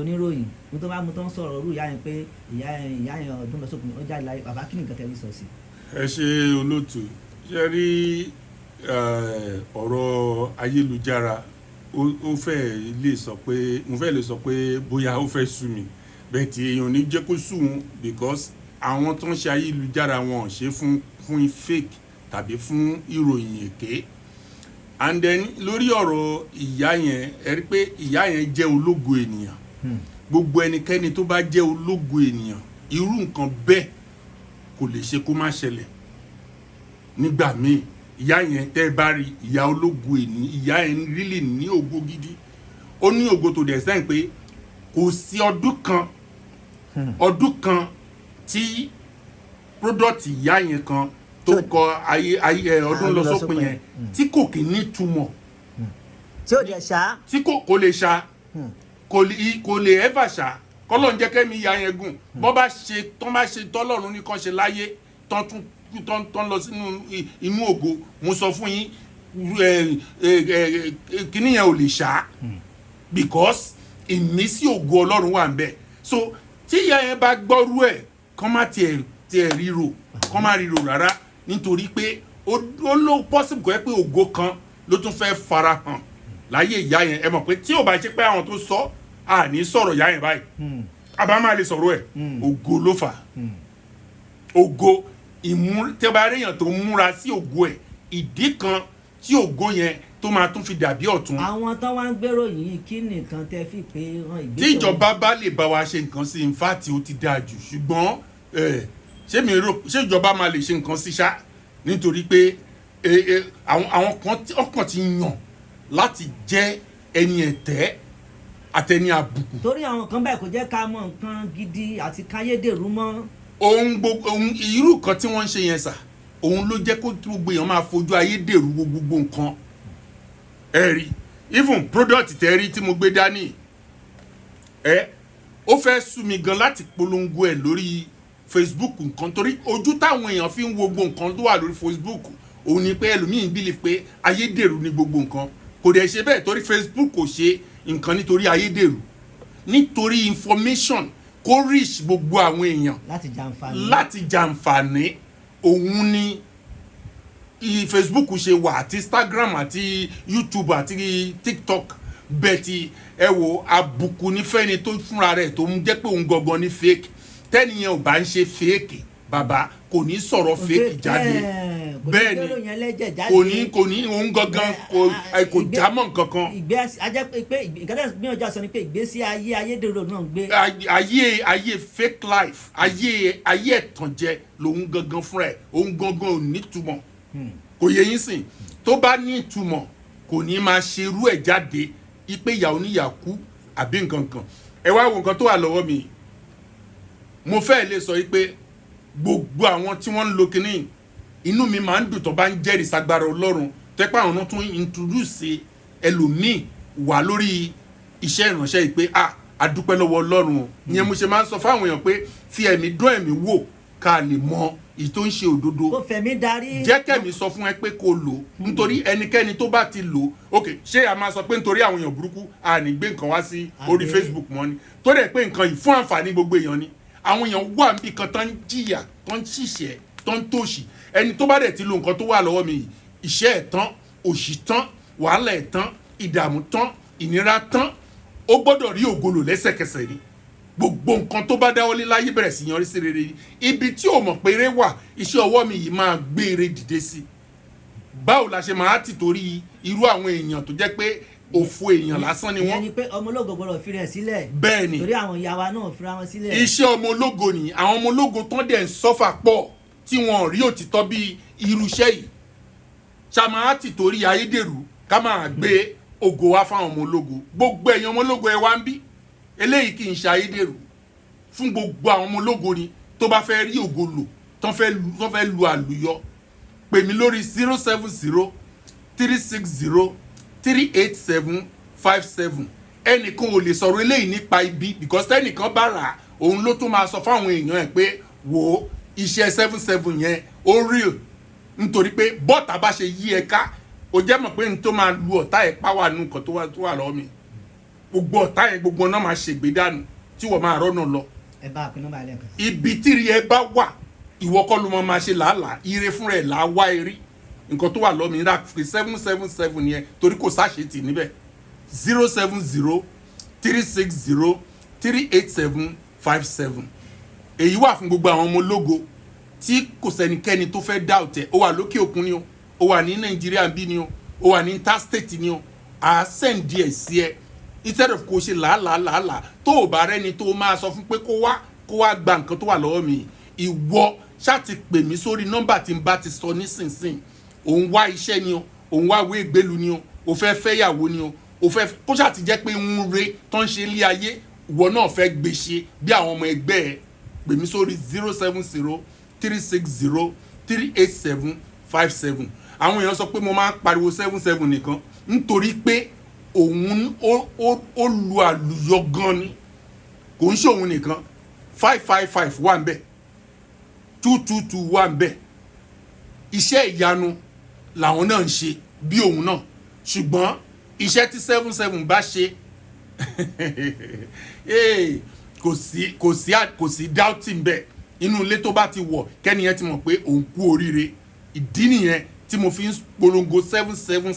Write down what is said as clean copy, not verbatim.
oníròyìn mo tó bá mo tó ń sọ̀rọ̀ orú ìyá yẹn pé ìyá yẹn Ọdún lọ Sopin ó jáde láyé bàbá kí ni nǹkan tẹ́lẹ̀ sọ sí. ẹ ṣe olóòtú ṣe rí ọ̀rọ̀ ayélujára ó fẹ́ lè sọ pé mo fẹ́ lè sọ pé bóyá ó fẹ́ sú mi bẹ́ẹ̀ tí èèyàn ní jẹ́ kó sú wọn because àwọn tó ń ṣe ayélujára wọn ò ṣe fún fake tàbí fún ìròyìn èké and then lórí ọ̀rọ̀ ìyá yẹn ẹ rí pé ìyá yẹn jẹ́ ológo ènìyàn gbogbo ẹnikẹ́ni tó bá jẹ́ ológo ènìyàn irú nǹkan bẹ́ẹ̀ kò lè ṣe kó má ṣẹlẹ̀ nígbà míì ìyá yẹn tẹ́ ẹ bá rí ìyá ológo ènìyàn ìyá yẹn really ní ògo gidi ó ní ògo tó dẹ̀ sẹ́yìn pé kò sí ọdún kan tí product ìyá yẹn kan tó kọ ayé Ọdún lọ Sopin yẹn tí kò kì í ní túmọ̀ tí ò dẹ̀ ṣá tí kò lè ṣá kò lè ever ṣá kọ́lọ́ ń jẹ́ kẹ́mi ìyá yẹn gùn bọ́ bá ṣe tọ́lọ́run ní kan ṣe láyé tán lọ sínú inú ògo mo sọ fún yín kíní yẹn ò lè ṣá because ìmísí ògo Ọlọ́run wà ń bẹ̀ so tí ìyá yẹn bá gbọ́rú ẹ̀ kán má tiẹ̀ ríro kán má ríro rárá nítorí pé ó ló possible kọ́ ẹ pé ògo kan ló tún fẹ́ fara hàn láyé ìyá yẹn ẹ mọ̀ pé tí ò bá ṣe pé àwọn tó sọ àní sọ̀rọ̀ ìyá yẹn báyìí àbá máa lè sọ̀rọ̀ ẹ̀ ògo ló fà ògo tẹ́bàárẹ̀yàn tó múra sí ògo ẹ̀ ìdí kan tí ògo yẹn tó máa tún fi dàbí ọ̀tún. àwọn tó wá ń gbèrò yìí kí nìkan tẹ́ fi pé wọn ìgbésẹ̀. tí ìjọba bá lè bá wa ṣe nǹkan sí ìfàtí ó ti dáa jù ṣùgbọ́n ṣé ìjọba máa lè ṣe nǹkan sí ṣá nítorí pé àwọn kan ti yàn láti jẹ́ ẹni ẹ̀tẹ́ àtẹni àbùkù. torí àwọn kan báyìí kò jẹ́ ká mọ nǹkan gidi àti káyédèrú mọ́. ohun irú kan tí wọ́n ń ṣe yẹn sà òun ló jẹ́ kó gbogbo èèyàn máa fojú ayédèrú gbogbo nǹkan ẹ rí even product tẹ́ rí tí mo gbé dání ó fẹ́ sú mi gan láti polongo ẹ̀ lórí Facebook nǹkan torí ojú táwọn èèyàn fi ń wo gbogbo nǹkan tó wà lórí Facebook òun ni pé ẹlòmíín bílí pé ayédèrú ni gbogbo nǹkan kò dẹ̀ ṣe bẹ́ẹ̀ torí Facebook kò ṣe nǹkan nítorí ayédèrú nítorí information kó reach gbogbo àwọn èèyàn láti jàǹfààní òun ni Facebook ṣe wà àti Instagram àti YouTube àti TikTok bẹ́ẹ̀ tí ẹ wo àbùkù nífẹ̀ẹ́ni tó fúnra rẹ̀ tó ń jẹ́ pé òun gangan ní fake tẹ́niyẹn ò bá ń ṣe fake bàbá kò ní sọ̀rọ̀ fake jáde bẹ́ẹ̀ ni kò ní òun gangan kò jámọ́ nǹkan kan. ìgbésí sọ ni pé ìgbésí ayé ayédèrú náà ń gbé. ayé fake life ayé ẹ̀tànjẹ lòun gangan fúnra ẹ̀ òun gangan ò ní túmọ̀ kò yẹ yín sìn tó bá ní ìtumọ̀ kò ní máa ṣerú ẹ̀ jáde ipe ìyá oníyà kú àbí nǹkan kan ẹ wá wo nǹkan tó wà lọ́wọ́ mi mo fẹ́ lè sọ pé gbogbo àwọn tí wọ́n ń lo kinní inú mi máa ń dùn tó bá ń jẹ́rìí sagbára Ọlọ́run tẹ́pẹ́ àwọn náà tún introduce ẹlòmíì wà lórí iṣẹ́ ìránṣẹ́ yìí pé àdúpẹ́ lọ́wọ́ Ọlọ́run ìyẹn mo ṣe máa ń sọ fáwọn èèyàn pé fi ẹ̀mí dún ẹ̀mí wò ká lè mọ èyí tó ń ṣe òdodo kò fẹ̀mí darí jẹ́ kẹ́mi sọ fún ẹ pé kó lò nítorí ẹnikẹ́ni tó bá ti lò ok ṣé a máa sọ pé nítorí àwọn èèyàn burúkú a ní gbé nǹkan wá sí orí Facebook mọ́ ni tó dẹ̀ pé nǹkan yìí fún àǹfààní gbogbo èèyàn ni àwọn èèyàn wà níbi kan tó ń jìyà tó ń ṣìṣẹ́ tó ń tòṣì ẹni tó bá dẹ̀ ti lo nǹkan tó wà lọ́wọ́ mi yìí iṣẹ́ ẹ̀ tán òṣì tán wàhálà ẹ̀ tán ìdààmú tán ìnira tán ó gbọ́dọ̀ rí ògolo lẹ́sẹ̀kẹsẹ̀ ni gbogbo nǹkan tó bá dáwọ́lé láyé bẹ̀rẹ̀ sí yanrí sí rere ibi tí ò mọ̀ pé eré wà iṣẹ́ ọwọ́ mi yìí máa gbé eré dìde sí báwo la ṣe máa ti torí irú àwọn èèyàn tó jẹ́ pé òfò èèyàn lásán ni wọ́n. ìyẹn ni pé ọmọ ológo gbọ́dọ̀ fi rẹ̀ sílẹ̀. bẹ́ẹ̀ ni torí àwọn ìyá wa náà fira wọn sílẹ̀. iṣẹ́ ọmọ ológo ni àwọn ọmọ ológo tán dẹ̀ ń sọ́fà pọ̀ tí wọn rí òtítọ́ bí irú iṣẹ́ yìí ṣàmáà ti torí ayédèrú ká máa gbé ògo wá fáwọn ọmọ ológo gbogbo ẹ̀yin ọmọ ológo ẹ wá ń bí eléyìí kì í ṣe ayédèrú fún gbogbo àwọn ọmọ ológo ni tó bá fẹ́ rí ògo lò tán fẹ́ lu àlùyọ pè mí lórí 070 360 38757 ẹnìkan ò lè sọ̀rọ̀ eléyìí nípa ibi because tẹ́nìkan bá rà òun ló tún máa sọ fáwọn èèyàn ẹ̀ pé wò ó iṣẹ́ 77 yẹn ó real nítorí pé bọ́ọ̀tà bá ṣe yí ẹ ká o jẹ́ mọ̀ pé n tó máa lu ọ̀tá ẹ̀ pàwọ́ àánú nǹkan tó wà lọ́wọ́ mi gbogbo ọ̀tá yẹn gbogbo náà máa ṣègbè dànù tí wọ́n máa rọ́nà lọ. ẹ bá a pín nọ́mbà lẹ́ẹ̀kan. ibi tíri ẹ bá wà ìwọ kọ́ ló máa ṣe làálàá ire fúnra ẹ̀ là á wá eré nǹkan tó wà lọ́mìí rà pé 777 yẹn torí kò sáṣetì níbẹ̀ 070-360-38757 èyí wà fún gbogbo àwọn ọmọ ológo tí kò sẹ́nikẹ́ni tó fẹ́ dá ọ̀tẹ̀ ó wà lókè òkun ni o ó wà ní nàìjíríà bí ni o ó wà ní interstate ni o à send díẹ̀ sí ẹ instead of kò ṣe làálàá tó o bá rẹ́ni tó máa sọ fún pé kó wá gba nǹkan tó wà lọ́wọ́ mi ìwọ ṣáà ti pè mí sórí nọ́mbà tí n bá ti sọ nísinsìnyí òun wá iṣẹ́ ni o òun wá ìwé ìgbélu ni o ò fẹ́ fẹ́yàwó ni o ò fẹ́ kó ṣáà ti jẹ́ pé ń re tó ń ṣe ilé ayé ìwọ náà fẹ́ gbèsè bí àwọn ọmọ ẹgbẹ́ ẹ pè mí sórí 070-360-38757 àwọn èèyàn sọ pé mo máa ń pariwo 77 nìkan nítorí pé òun ó lu àlùyọ gan ni kò ń ṣe òun nìkan 555 wà ń bẹ̀ 222 wà ń bẹ̀ iṣẹ́ ìyanu làwọn náà ń ṣe bí òun náà ṣùgbọ́n iṣẹ́ tí 77 bá ṣe kò sí doubting bẹ́ẹ̀ inú ilé tó bá ti wọ̀ kẹ́niyẹn ti mọ̀ pé òun kú oríire ìdí nìyẹn tí mo fi ń polongo 777